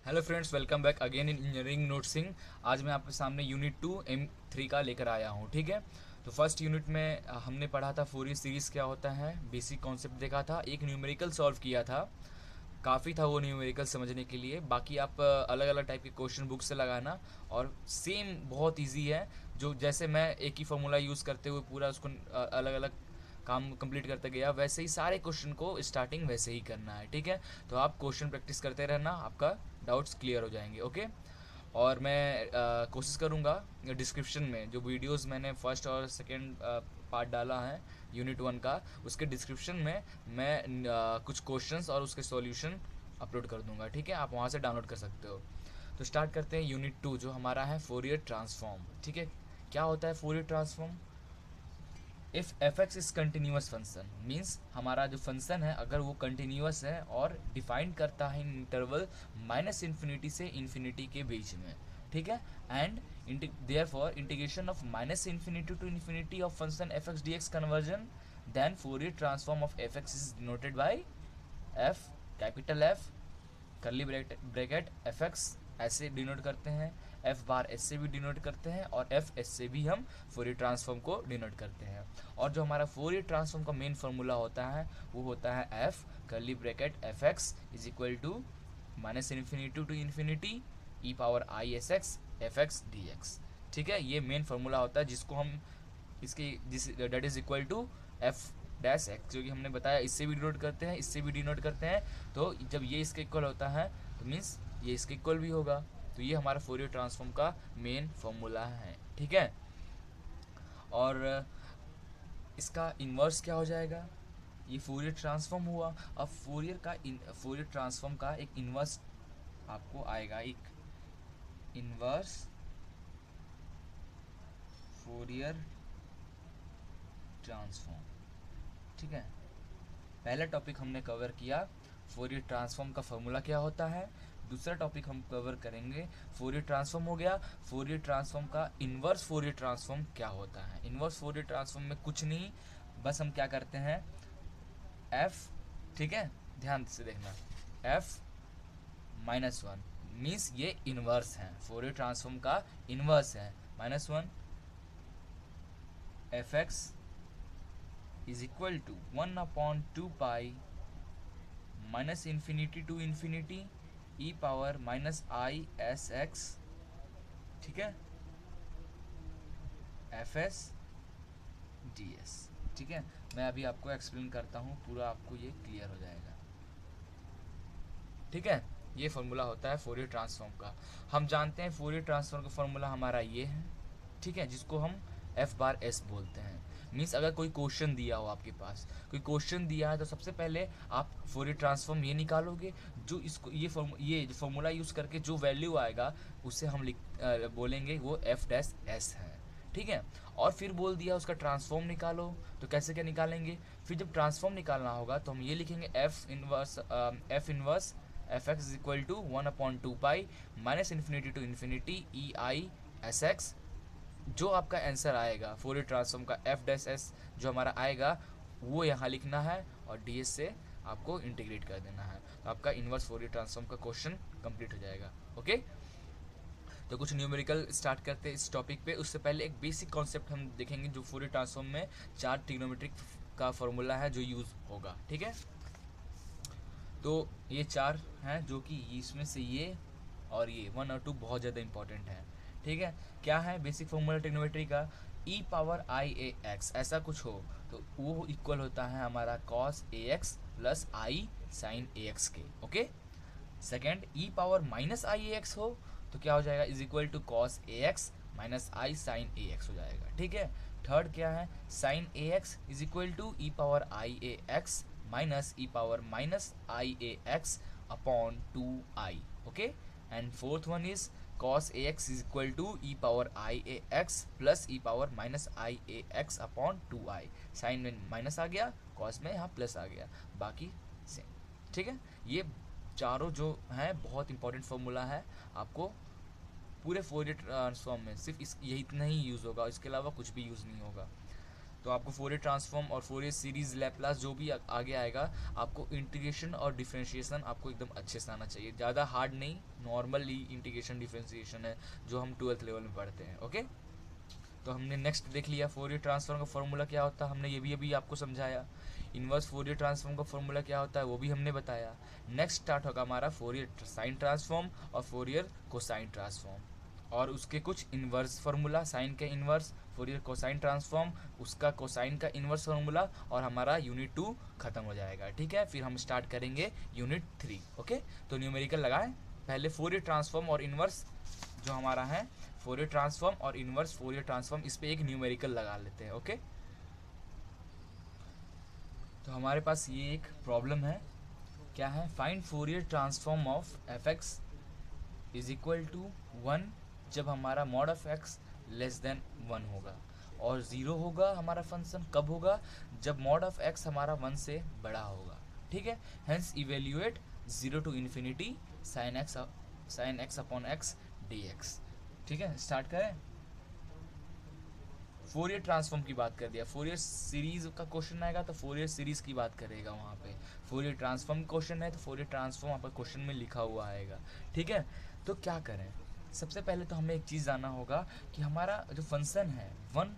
Hello friends, welcome back again in engineering नोट्सिंग। आज मैं आपके सामने यूनिट 2 M3 का लेकर आया हूँ। ठीक है, तो फर्स्ट यूनिट में हमने पढ़ा था फोरियर सीरीज़ क्या होता है, बेसिक कॉन्सेप्ट देखा था, एक न्यूमेरिकल सॉल्व किया था। काफ़ी था वो न्यूमेरिकल समझने के लिए। बाकी आप अलग अलग टाइप के क्वेश्चन बुक से लगाना, और सेम बहुत इजी है। जो जैसे मैं एक ही फार्मूला यूज़ करते हुए पूरा उसको अलग अलग काम कंप्लीट करते गया, वैसे ही सारे क्वेश्चन को स्टार्टिंग वैसे ही करना है। ठीक है, तो आप क्वेश्चन प्रैक्टिस करते रहना, आपका डाउट्स क्लियर हो जाएंगे। ओके, और मैं कोशिश करूँगा डिस्क्रिप्शन में जो वीडियोस मैंने फर्स्ट और सेकंड पार्ट डाला है यूनिट 1 का, उसके डिस्क्रिप्शन में मैं कुछ क्वेश्चंस और उसके सॉल्यूशन अपलोड कर दूंगा। ठीक है, आप वहाँ से डाउनलोड कर सकते हो। तो स्टार्ट करते हैं यूनिट 2 जो हमारा है फोरियर ट्रांसफॉर्म। ठीक है, क्या होता है Fourier transform? If F x is continuous function means हमारा जो फंक्शन है अगर वो कंटिन्यूस है और डिफाइन करता है इंटरवल माइनस इन्फिनिटी से इन्फिनिटी के बीच में। ठीक है, and therefore integration of minus infinity to infinity of function f x D x conversion, then Fourier transform of f x is denoted by F, capital F, curly bracket f x ऐसे denote करते हैं, F bar S से भी denote करते हैं, और F S से भी हम फोरियर ट्रांसफॉर्म को डिनोट करते हैं। और जो हमारा फोरियर ट्रांसफॉर्म का मेन फार्मूला होता है वो होता है F curly bracket f x is equal to minus infinity to infinity E power I S x F x D x. ठीक है, ये मेन फार्मूला होता है जिसको हम जिस that is equal to f dash x, जो कि हमने बताया इससे भी डिनोट करते हैं, इससे भी डिनोट करते हैं। तो जब ये इसके इक्वल होता है तो मीन्स ये इसके इक्वल भी होगा। तो ये हमारा फोरियर ट्रांसफॉर्म का मेन फॉर्मूला है। ठीक है, और इसका इन्वर्स क्या हो जाएगा? ये फोरियर ट्रांसफॉर्म हुआ। अब फोरियर ट्रांसफॉर्म का एक इन्वर्स आपको आएगा, एक इन्वर्स फोरियर ट्रांसफॉर्म। ठीक है, पहला टॉपिक हमने कवर किया फोरियर ट्रांसफॉर्म का फॉर्मूला क्या होता है। दूसरा टॉपिक हम कवर करेंगे फोरियर ट्रांसफॉर्म हो गया, फोरियर ट्रांसफॉर्म का इन्वर्स फोरियर ट्रांसफॉर्म क्या होता है। इन्वर्स फोरियर ट्रांसफॉर्म में कुछ नहीं, बस हम क्या करते हैं एफ, ठीक है, ध्यान से देखना, एफ माइनस वन मीन्स ये इन्वर्स है, फोरियर ट्रांसफॉर्म का इन्वर्स है। Minus one f x is equal to 1/2 pi minus infinity to infinity E power minus I S x. ठीक है, एफ एस डी एस। ठीक है, मैं अभी आपको एक्सप्लेन करता हूँ, पूरा आपको ये क्लियर हो जाएगा। ठीक है, ये फॉर्मूला होता है फोरियर ट्रांसफॉर्म का। हम जानते हैं फोरियर ट्रांसफॉर्म का फॉर्मूला हमारा ये है। ठीक है, जिसको हम एफ बार एस बोलते हैं। मीन्स अगर कोई क्वेश्चन दिया हो, आपके पास कोई क्वेश्चन दिया है, तो सबसे पहले आप फोरियर ट्रांसफॉर्म ये निकालोगे, जो इसको ये फॉर्मूला यूज़ करके जो वैल्यू आएगा उसे हम बोलेंगे वो एफ डैश एस है। ठीक है, और फिर बोल दिया उसका ट्रांसफॉर्म निकालो, तो कैसे क्या निकालेंगे? फिर जब ट्रांसफॉर्म निकालना होगा तो हम ये लिखेंगे f inverse f x is equal to 1/2 pi minus infinity to infinity e I S x. जो आपका आंसर आएगा फोरियर ट्रांसफॉर्म का एफ डैश एस जो हमारा आएगा वो यहाँ लिखना है, और डी एस से आपको इंटीग्रेट कर देना है। तो आपका इन्वर्स फोरियर ट्रांसफॉर्म का क्वेश्चन कंप्लीट हो जाएगा। ओके, तो कुछ न्यूमेरिकल स्टार्ट करते हैं इस टॉपिक पे। उससे पहले एक बेसिक कॉन्सेप्ट हम देखेंगे जो फोरियर ट्रांसफॉर्म में 4 ट्रिग्नोमेट्रिक का फॉर्मूला है जो यूज़ होगा। ठीक है, तो ये 4 हैं जो कि इसमें से ये और ये 1 और 2 बहुत ज़्यादा इंपॉर्टेंट है। ठीक है, क्या है बेसिक फॉर्मूला ट्रिग्नोमेट्री का? ई पावर आई ए एक्स ऐसा कुछ हो तो वो इक्वल होता है हमारा cos a x plus i sine a x के। Okay, second e power minus i a x हो तो क्या हो जाएगा? Is equal to cos a x minus i sine a x हो जाएगा। ठीक है, थर्ड क्या है? Sine a x is equal to e power i a x minus E power minus i a x upon 2i। Okay, and fourth one is cos ax is equal to e power i a x plus e power minus i a x upon 2i। Sine में minus आ गया, cos में यहाँ plus आ गया, बाकी same. ठीक है, ये चारों जो हैं बहुत इंपॉर्टेंट फॉर्मूला है। आपको पूरे फोरियर ट्रांसफॉर्म में सिर्फ यही इतना ही यूज़ होगा, इसके अलावा कुछ भी यूज़ नहीं होगा। तो आपको फोरियर ट्रांसफॉर्म और फोरियर सीरीज लैप्लास जो भी आगे आएगा, आपको इंटीग्रेशन और डिफरेंशिएशन आपको एकदम अच्छे से आना चाहिए, ज़्यादा हार्ड नहीं, नॉर्मली इंटीग्रेशन डिफरेंशिएशन है जो हम 12th लेवल में पढ़ते हैं। ओके, तो हमने नेक्स्ट देख लिया फोरियर ट्रांसफॉर्म का फॉर्मूला क्या होता है, हमने ये भी अभी आपको समझाया। इन्वर्स फोरियर ट्रांसफॉर्म का फॉर्मूला क्या होता है वो भी हमने बताया। नेक्स्ट स्टार्ट होगा हमारा फोरियर साइन ट्रांसफॉर्म और फोरियर कोसाइन ट्रांसफॉर्म, और उसके कुछ इन्वर्स फार्मूला, साइन के इन्वर्स, फोरियर कोसाइन ट्रांसफॉर्म, उसका कोसाइन का इन्वर्स फार्मूला, और हमारा यूनिट 2 खत्म हो जाएगा। ठीक है, फिर हम स्टार्ट करेंगे यूनिट 3। ओके, तो न्यूमेरिकल लगाएं पहले फोरियर ट्रांसफॉर्म और इन्वर्स जो हमारा है, फोरियर ट्रांसफॉर्म और इन्वर्स फोरियर ट्रांसफॉर्म, इस पे एक न्यूमेरिकल लगा लेते हैं। ओके, तो हमारे पास ये एक प्रॉब्लम है, क्या है, find Fourier transform of f x is equal to 1 जब हमारा mod of x less than 1 होगा, और 0 होगा हमारा फंक्शन कब होगा, जब मॉड ऑफ एक्स हमारा 1 से बड़ा होगा। ठीक है, hence evaluate 0 to infinity sine x upon x D x. ठीक है, स्टार्ट करें। फोरियर ट्रांसफॉर्म की बात कर दिया, फोरियर सीरीज का क्वेश्चन आएगा तो फोरियर सीरीज की बात करेगा वहाँ पे। फोरियर ट्रांसफॉर्म क्वेश्चन है तो फोरियर ट्रांसफॉर्म वहाँ पर क्वेश्चन में लिखा हुआ आएगा। ठीक है, तो क्या करें, सबसे पहले तो हमें एक चीज़ जानना होगा कि हमारा जो फंक्शन है 1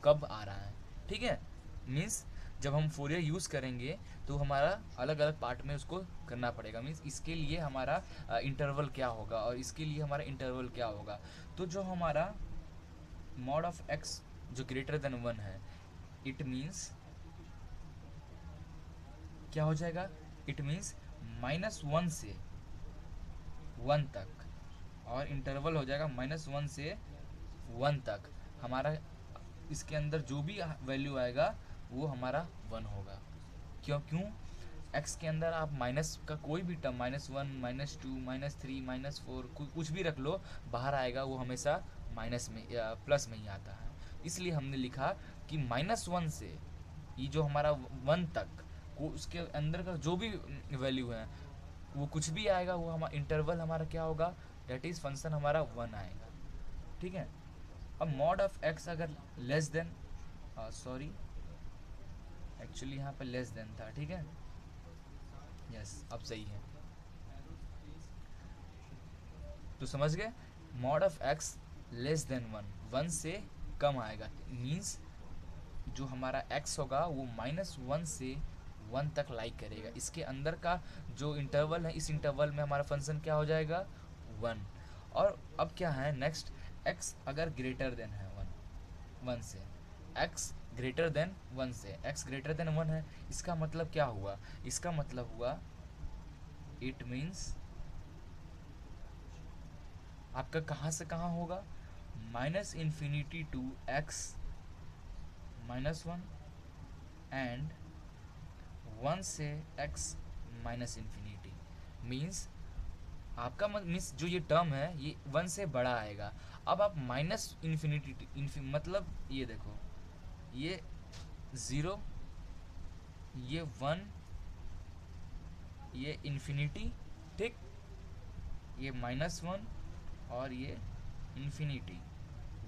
कब आ रहा है। ठीक है, मीन्स जब हम फोरियर यूज़ करेंगे तो हमारा अलग अलग पार्ट में उसको करना पड़ेगा, मीन्स इसके लिए हमारा इंटरवल क्या होगा और इसके लिए हमारा इंटरवल क्या होगा। तो जो हमारा मॉड ऑफ एक्स जो ग्रेटर देन 1 है, इट मीन्स क्या हो जाएगा, इट मीन्स -1 से 1 तक, और इंटरवल हो जाएगा -1 से 1 तक। हमारा इसके अंदर जो भी वैल्यू आएगा वो हमारा 1 होगा। क्यों एक्स के अंदर आप माइनस का कोई भी टर्म, -1, -2, -3, -4 कुछ भी रख लो, बाहर आएगा वो हमेशा माइनस में या प्लस में ही आता है। इसलिए हमने लिखा कि -1 से ये जो हमारा 1 तक को उसके अंदर का जो भी वैल्यू है वो कुछ भी आएगा, वो हमारा इंटरवल हमारा क्या होगा, डेट इज़ फंक्शन हमारा 1 आएगा। ठीक है, अब मॉड ऑफ एक्स अगर लेस देन, सॉरी एक्चुअली यहाँ पे लेस देन था। ठीक है, यस अब सही है, तो समझ गए, mod of x less than 1 से कम आएगा, मीन्स जो हमारा x होगा वो -1 से 1 तक लाइक करेगा। इसके अंदर का जो इंटरवल है, इस इंटरवल में हमारा फंक्शन क्या हो जाएगा, 1। और अब क्या है नेक्स्ट, x अगर ग्रेटर देन है 1 से, x ग्रेटर देन 1 से, x ग्रेटर देन 1 है, इसका मतलब क्या हुआ, इसका मतलब हुआ इट मीन्स आपका कहाँ से कहाँ होगा, -∞ टू x -1 एंड 1 से x -∞, मीन्स आपका मीन्स जो ये टर्म है ये 1 से बड़ा आएगा। अब आप -∞ मतलब ये देखो, ये 0, ये 1, ये इन्फिनिटी, ठीक, ये -1 और ये इन्फिनिटी,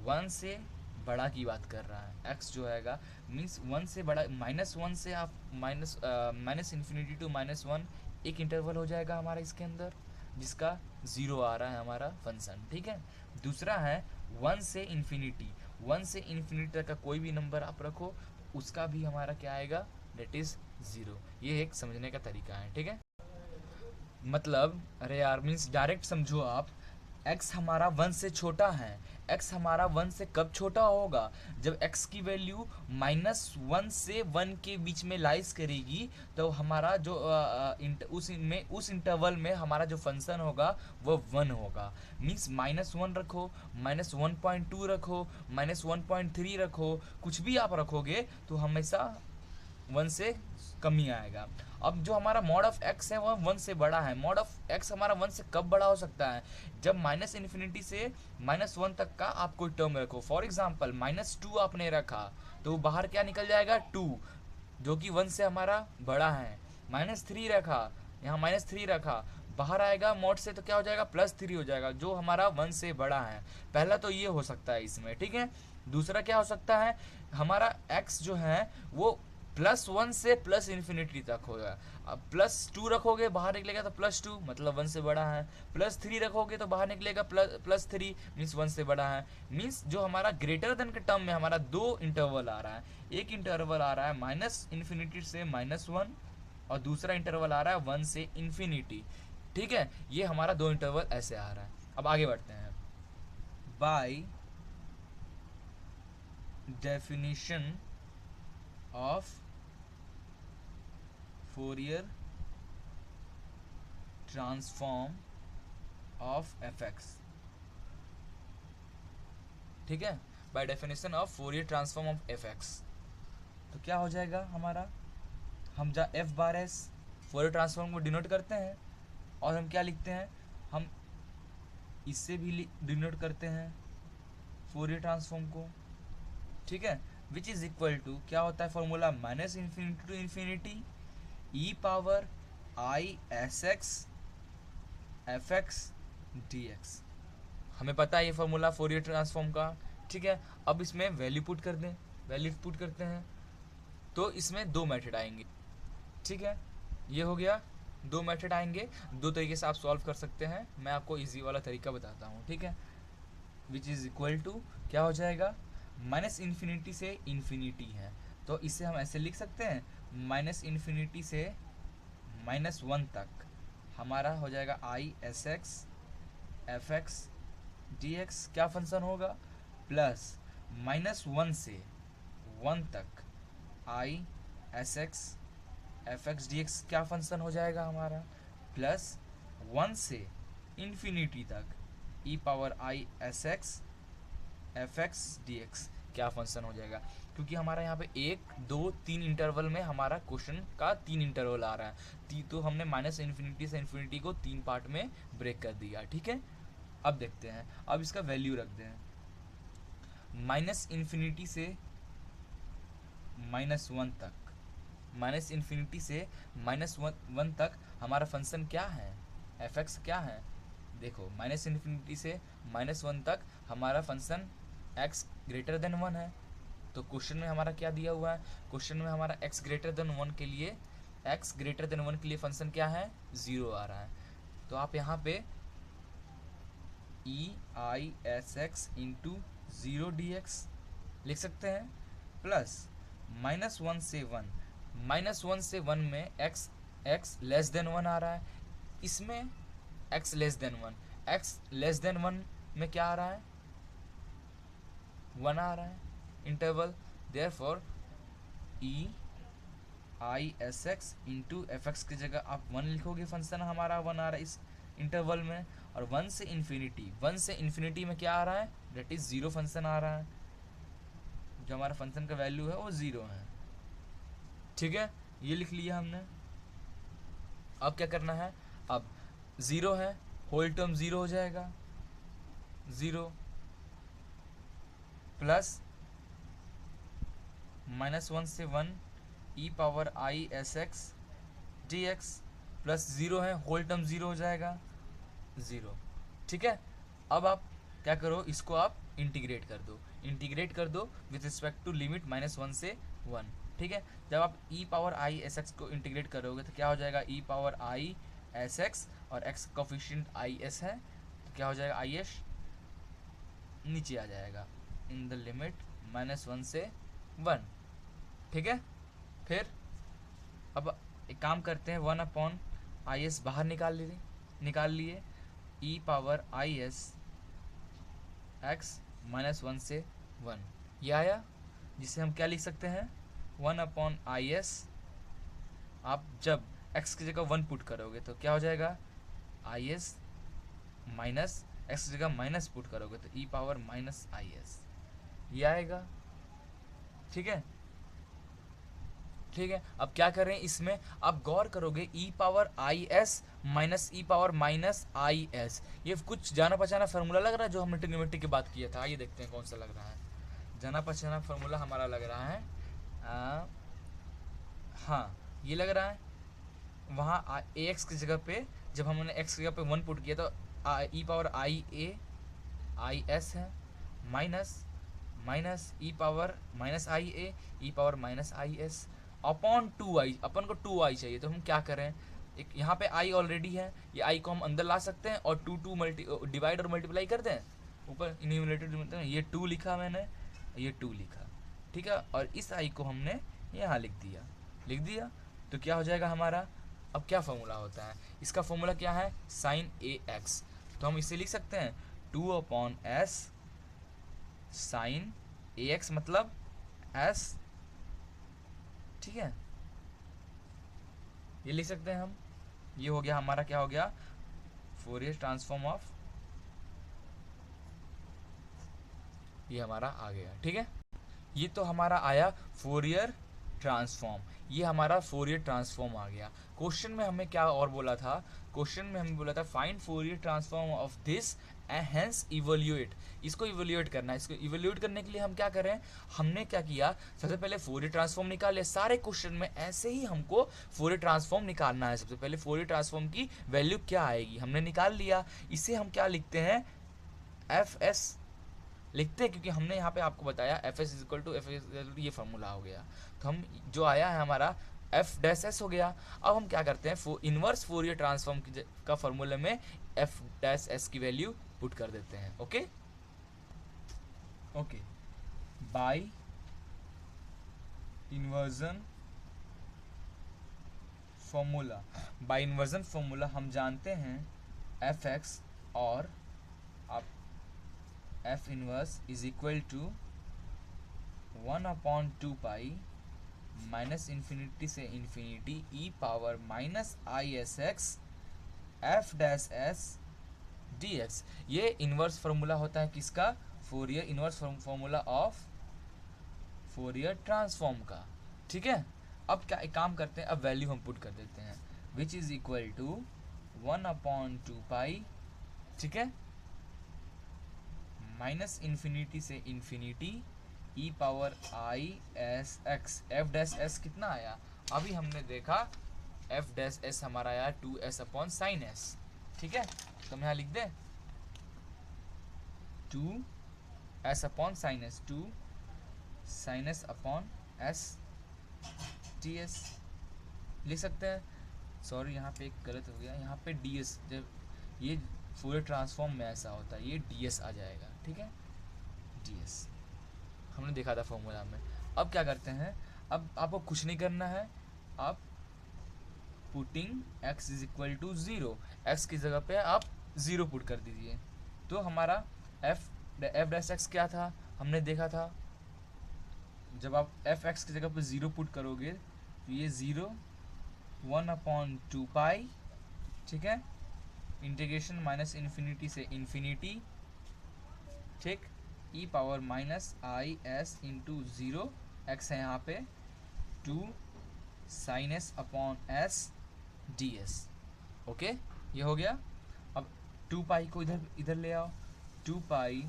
1 से बड़ा की बात कर रहा है। x जो आएगा मीन्स 1 से बड़ा, -1 से आप -∞ टू -1 एक इंटरवल हो जाएगा हमारा इसके अंदर, जिसका 0 आ रहा है हमारा फंक्शन। ठीक है, दूसरा है 1 से इन्फिनिटी, 1 से इन्फिनिटी तक का कोई भी नंबर आप रखो, उसका भी हमारा क्या आएगा, डेट इज़ 0। ये एक समझने का तरीका है। ठीक है, मतलब अरे यार मीन्स डायरेक्ट समझो आप, x हमारा 1 से छोटा है, x हमारा 1 से कब छोटा होगा, जब x की वैल्यू -1 से 1 के बीच में लाइज करेगी, तो हमारा जो उस इंटरवल में हमारा जो फंक्शन होगा वो 1 होगा। मीन्स -1 रखो, -1.2 रखो, -1.3 रखो, कुछ भी आप रखोगे तो हमेशा 1 से कम ही आएगा। अब जो हमारा मॉड ऑफ x है वह 1 से बड़ा है। मॉड ऑफ x हमारा 1 से कब बड़ा हो सकता है, जब -∞ से -1 तक का आप कोई टर्म रखो। फॉर एग्जांपल -2 आपने रखा तो बाहर क्या निकल जाएगा, 2, जो कि 1 से हमारा बड़ा है। -3 रखा, यहाँ -3 रखा, बाहर आएगा मॉड से तो क्या हो जाएगा, +3 हो जाएगा, जो हमारा 1 से बड़ा है। पहला तो ये हो सकता है इसमें। ठीक है, दूसरा क्या हो सकता है, हमारा x जो है वो +1 से प्लस इन्फिनिटी तक होगा। अब +2 रखोगे बाहर निकलेगा तो +2 मतलब 1 से बड़ा है, +3 रखोगे तो बाहर निकलेगा +3 मीन्स 1 से बड़ा है। मीन्स जो हमारा ग्रेटर देन के टर्म में हमारा दो इंटरवल आ रहा है, एक इंटरवल आ रहा है -इन्फिनिटी से -1 और दूसरा इंटरवल आ रहा है 1 से इन्फिनिटी। ठीक है, ये हमारा दो इंटरवल ऐसे आ रहा है। अब आगे बढ़ते हैं। By definition of Fourier transform of fx, ठीक है, by definition of Fourier transform of fx, तो क्या हो जाएगा हमारा, हम जहाँ f बार एस फोरियर ट्रांसफॉर्म को डिनोट करते हैं और हम क्या लिखते हैं, हम इससे भी डिनोट करते हैं फोरियर ट्रांसफॉर्म को, ठीक है, विच इज इक्वल टू क्या होता है formula, -infinity to infinity e power I S x F x D x. हमें पता है ये फॉर्मूला फोरियर ट्रांसफॉर्म का, ठीक है। अब इसमें वैल्यू पुट कर दें, वैल्यू पुट करते हैं तो इसमें दो मेथड आएंगे, ठीक है, ये हो गया, दो मेथड आएंगे, दो तरीके से आप सॉल्व कर सकते हैं। मैं आपको इजी वाला तरीका बताता हूँ, ठीक है, विच इज़ इक्वल टू क्या हो जाएगा, -इन्फिनिटी से इन्फिनिटी है तो इसे हम ऐसे लिख सकते हैं, -इन्फिनिटी से -1 तक हमारा हो जाएगा I S x F x D X, क्या फंक्शन होगा, प्लस -1 से 1 तक I S x F x D X, क्या फंक्शन हो जाएगा हमारा, प्लस 1 से इन्फिनिटी तक E power I S x F x D X, क्या फंक्शन हो जाएगा। क्योंकि हमारा यहाँ पे 1 2 3 इंटरवल में हमारा क्वेश्चन का 3 इंटरवल आ रहा है, तो हमने -इन्फिनिटी से इन्फिनिटी को 3 पार्ट में ब्रेक कर दिया, ठीक है। अब देखते हैं, अब इसका वैल्यू रख दें, -इन्फिनिटी से -1 तक, -इन्फिनिटी से -1 तक हमारा फंक्शन क्या है, एफ एक्स क्या है, देखो -इन्फिनिटी से -1 तक हमारा फंक्शन x ग्रेटर देन 1 है। तो क्वेश्चन में हमारा क्या दिया हुआ है, क्वेश्चन में हमारा x ग्रेटर देन 1 के लिए, x ग्रेटर देन 1 के लिए फंक्शन क्या है, 0 आ रहा है। तो आप यहाँ पे E I S X into 0 D X लिख सकते हैं, प्लस -1 से 1, -1 से 1 में x लेस देन 1 आ रहा है, इसमें x less than 1, x less than 1 में क्या आ रहा है, 1 आ रहा है interval, therefore E I S X into F x की जगह आप 1 लिखोगे, फंक्शन हमारा 1 आ रहा है इस इंटरवल में, और 1 से इन्फिनिटी में क्या आ रहा है, डेट इज 0 फंक्शन आ रहा है, जो हमारा फंक्शन का वैल्यू है वो 0 है, ठीक है, ये लिख लिया हमने। अब क्या करना है, अब 0 है, होल टर्म 0 हो जाएगा, 0 प्लस -1 से 1 E power I S X D X plus 0 है, होल टर्म 0 हो जाएगा, 0, ठीक है। अब आप क्या करो, इसको आप इंटीग्रेट कर दो विथ रिस्पेक्ट टू लिमिट -1 से 1, ठीक है। जब आप ई पावर आई एस एक्स को इंटीग्रेट करोगे तो क्या हो जाएगा, ई पावर आई एस एक्स और एक्स कोफिशिएंट आई एस है, तो क्या हो जाएगा, आई एस नीचे आ जाएगा इन द लिमिट -1 से 1, ठीक है। फिर अब एक काम करते हैं, 1/IS बाहर निकाल लिए ई पावर आई एस एक्स -1 से 1, ये आया, जिसे हम क्या लिख सकते हैं, 1/IS, आप जब x की जगह 1 पुट करोगे तो क्या हो जाएगा, IS माइनस x की जगह माइनस पुट करोगे तो ई पावर -IS, ये आएगा, ठीक है, ठीक है। अब क्या करें, इसमें आप गौर करोगे E power I S minus E power -IS, ये कुछ जाना पहचाना फार्मूला लग रहा है जो हमने ट्रिग्नोमेट्री की बात किया था, ये देखते हैं कौन सा लग रहा है, जाना पहचाना फार्मूला हमारा लग रहा है, हाँ ये लग रहा है, वहाँ ए एक्स की जगह पे जब हमने एक्स की जगह पे 1 पुट किया तो ई पावर आई एस है, minus minus E power minus i A E power minus I S upon 2i। अपन को 2i चाहिए, तो हम क्या करें, एक यहाँ पे i ऑलरेडी है, ये i को हम अंदर ला सकते हैं और टू मल्टी डिवाइड और मल्टीप्लाई कर दें ऊपर न्यूमरेटर। ये 2 लिखा मैंने, ये 2 लिखा, ठीक है, और इस i को हमने यहाँ लिख दिया। तो क्या हो जाएगा हमारा, अब क्या फॉर्मूला होता है इसका, फॉर्मूला क्या है, साइन ए एक्स। तो हम इसे लिख सकते हैं 2/s साइन ए एक्स, मतलब s, ठीक है, ये लिख सकते हैं हम। ये हो गया हमारा, क्या हो गया, फोरियर ट्रांसफॉर्म ऑफ, ये हमारा आ गया, ठीक है। ये तो हमारा आया फोरियर ट्रांसफॉर्म, ये हमारा फोरियर ट्रांसफॉर्म आ गया। क्वेश्चन में हमें क्या और बोला था, क्वेश्चन में हमें बोला था find Fourier transform of this and hence evaluate. इसको इवोल्यूएट करना है। इसको इवोल्यूएट करने के लिए हम क्या करें, हमने क्या किया, सबसे पहले फोरियर ट्रांसफॉर्म निकाले। सारे क्वेश्चन में ऐसे ही हमको फोरियर ट्रांसफॉर्म निकालना है। सबसे पहले फोरियर ट्रांसफॉर्म की वैल्यू क्या आएगी हमने निकाल लिया। इसे हम क्या लिखते हैं, एफ एस लिखते हैं, क्योंकि हमने यहाँ पे आपको बताया f s is equal to ये फार्मूला हो गया। तो हम जो आया है हमारा एफ डैश एस हो गया। अब हम क्या करते हैं, इनवर्स फोरियर ट्रांसफॉर्म का फार्मूले में एफ डैश एस की वैल्यू पुट कर देते हैं। Okay okay, by inversion formula, by inversion formula हम जानते हैं एफ एक्स और आप F inverse is equal to 1/2 pi minus infinity से infinity E power minus I S x F dash S D X. ये इनवर्स फार्मूला होता है किसका, Fourier inverse formula of Fourier transform का, ठीक है। अब क्या एक काम करते हैं, अब वैल्यू हम पुट कर देते हैं, which is equal to 1/2 pi, ठीक है, माइनस इन्फिनिटी से infinity E power I S x F dash S कितना आया, अभी हमने देखा एफ डैश एस हमारा आया 2s अपॉन साइन एस, ठीक है। तो हम यहाँ लिख दें 2s upon sine s, 2 sine S upon s t s लिख सकते हैं। सॉरी यहाँ पे एक गलत हो गया, यहाँ पे डी एस, जब ये फोरियर ट्रांसफॉर्म में ऐसा होता है, ये डी एस आ जाएगा, ठीक है, डी एस हमने देखा था फॉर्मूला में। अब क्या करते हैं, अब आपको कुछ नहीं करना है, आप putting x is equal to 0, x की जगह पे आप 0 पुट कर दीजिए। तो हमारा एफ डैश एक्स क्या था, हमने देखा था जब आप एफ एक्स की जगह पे 0 पुट करोगे तो ये 0 1/2 पाई, ठीक है, इंटीग्रेशन माइनस इन्फिनिटी से इन्फिनिटी, ठीक, ई पावर माइनस आई एस इंटू 0 एक्स है यहाँ पे 2 sine S upon S D S. Okay, ये हो गया। अब 2 पाई को इधर ले आओ, 2 pi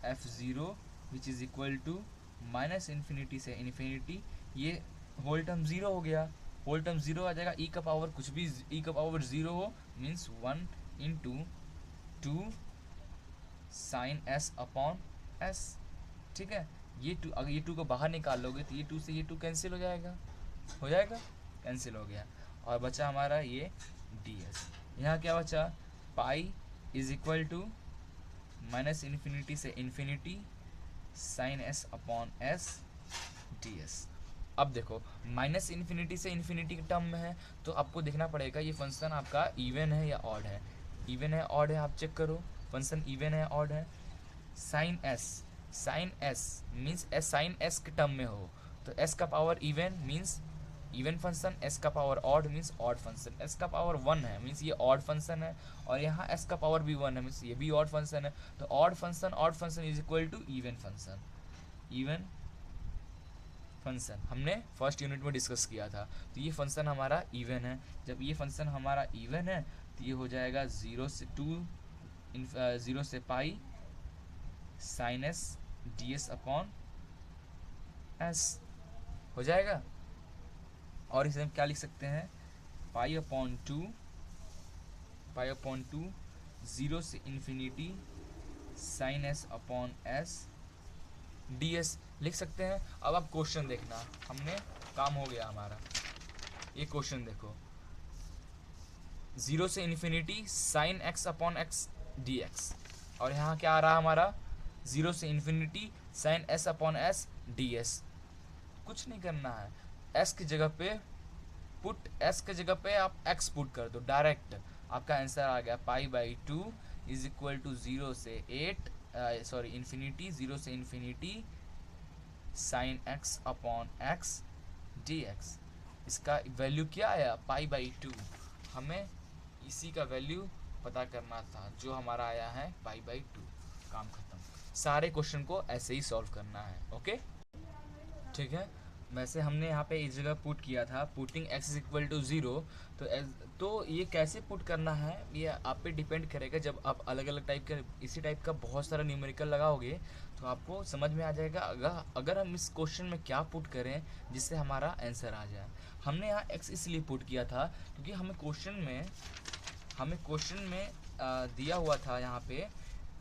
F zero which is equal to minus infinity से इन्फिनिटी, ये होल टर्म 0 हो गया, होल टर्म 0 आ जाएगा। ई का पावर कुछ भी ई का पावर 0 हो means 1 into 2 sine S upon s, ठीक है। ये 2, अगर ये 2 को बाहर निकाल लोगे तो ये 2 से ये 2 कैंसिल हो जाएगा, कैंसिल हो गया, और बचा हमारा ये डी एस। यहाँ क्या बचा, pi is equal to minus infinity से infinity sine S upon S D S. अब देखो माइनस इन्फिनिटी से इन्फिनिटी के टर्म में है, तो आपको देखना पड़ेगा ये फंक्शन आपका इवन है या ऑड है। इवन है ऑड है, आप चेक करो फंक्शन इवन है ऑड है। Sine S means S sine S के टर्म में हो तो एस का power even means even function, S का power odd means odd function. S का पावर 1 है मीन्स ये ऑड फंक्शन है, और यहाँ एस का पावर भी 1 है मीन्स ये भी ऑड फंक्शन है। तो odd function is equal to even function. Even function हमने फर्स्ट यूनिट में डिस्कस किया था, तो ये फंक्शन हमारा इवन है। जब ये फंक्शन हमारा इवन है तो ये हो जाएगा 0 से 2 0 से pi sine S D S upon S हो जाएगा। और इसे हम क्या लिख सकते हैं, पाई अपॉन टू 0 से infinity sine S upon S D s लिख सकते हैं। अब आप क्वेश्चन देखना, हमने काम हो गया हमारा। ये क्वेश्चन देखो, 0 से infinity sine x upon x D x, और यहाँ क्या आ रहा है हमारा 0 से infinity sine S upon S D s. कुछ नहीं करना है, एस की जगह पे पुट, एस के जगह पे आप एक्स पुट कर दो, डायरेक्ट आपका आंसर आ गया pi by 2 is equal to 0 से 8 सॉरी इन्फिनिटी 0 से infinity sine x upon x D x. इसका वैल्यू क्या आया पाई बाई 2, हमें इसी का वैल्यू पता करना था जो हमारा आया है पाई बाई 2। काम खत्म। सारे क्वेश्चन को ऐसे ही सॉल्व करना है। ओके ठीक है। वैसे हमने यहाँ पे इस जगह पुट किया था putting x is equal to 0, तो ये कैसे पुट करना है ये आप पे डिपेंड करेगा। जब आप अलग अलग टाइप का इसी टाइप का बहुत सारा न्यूमेरिकल लगाओगे तो आपको समझ में आ जाएगा अगर हम इस क्वेश्चन में क्या पुट करें जिससे हमारा आंसर आ जाए। हमने यहाँ x इसलिए पुट किया था क्योंकि हमें क्वेश्चन में दिया हुआ था यहाँ पे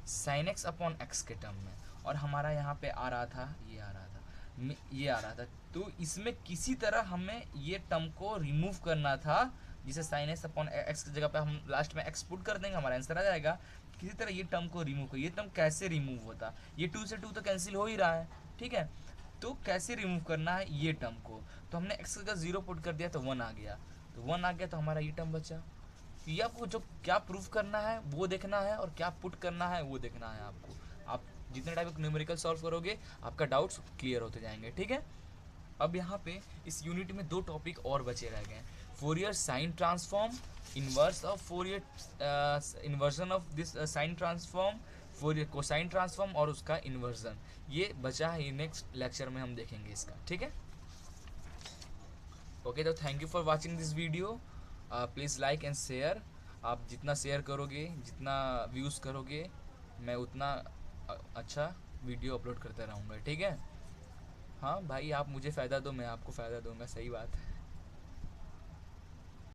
साइन एक्स अपॉन एक्स के टर्म में, और हमारा यहाँ पे आ रहा था ये आ रहा था, तो इसमें किसी तरह हमें ये टर्म को रिमूव करना था, जिसे साइन एक्स अपॉन एक्स की जगह पे हम लास्ट में एक्स पुट कर देंगे, हमारा आंसर आ जाएगा। किसी तरह ये टर्म को रिमूव कर, ये टर्म कैसे रिमूव होता, ये 2 से 2 तो कैंसिल हो ही रहा है, ठीक है। तो कैसे रिमूव करना है ये टर्म को, तो हमने एक्स का 0 पुट कर दिया तो 1 आ गया, तो हमारा ये टर्म बचा। ये आपको जो क्या प्रूफ करना है वो देखना है और क्या पुट करना है वो देखना है आपको। आप जितने टाइप के न्यूमेरिकल सॉल्व करोगे आपका डाउट्स क्लियर होते जाएंगे, ठीक है। अब यहाँ पे इस यूनिट में 2 टॉपिक और बचे रह गए, Fourier sine transform, inverse of Fourier inversion of this sign transform, Fourier cosine transform और उसका इन्वर्जन, ये बचा है। ये नेक्स्ट लेक्चर में हम देखेंगे इसका, ठीक है। ओके तो thank you for watching this video, please like and share. आप जितना शेयर करोगे, जितना व्यूज़ करोगे, मैं उतना अच्छा वीडियो अपलोड करता रहूँगा, ठीक है। हाँ भाई, आप मुझे फ़ायदा दो, मैं आपको फ़ायदा दूंगा, सही बात है।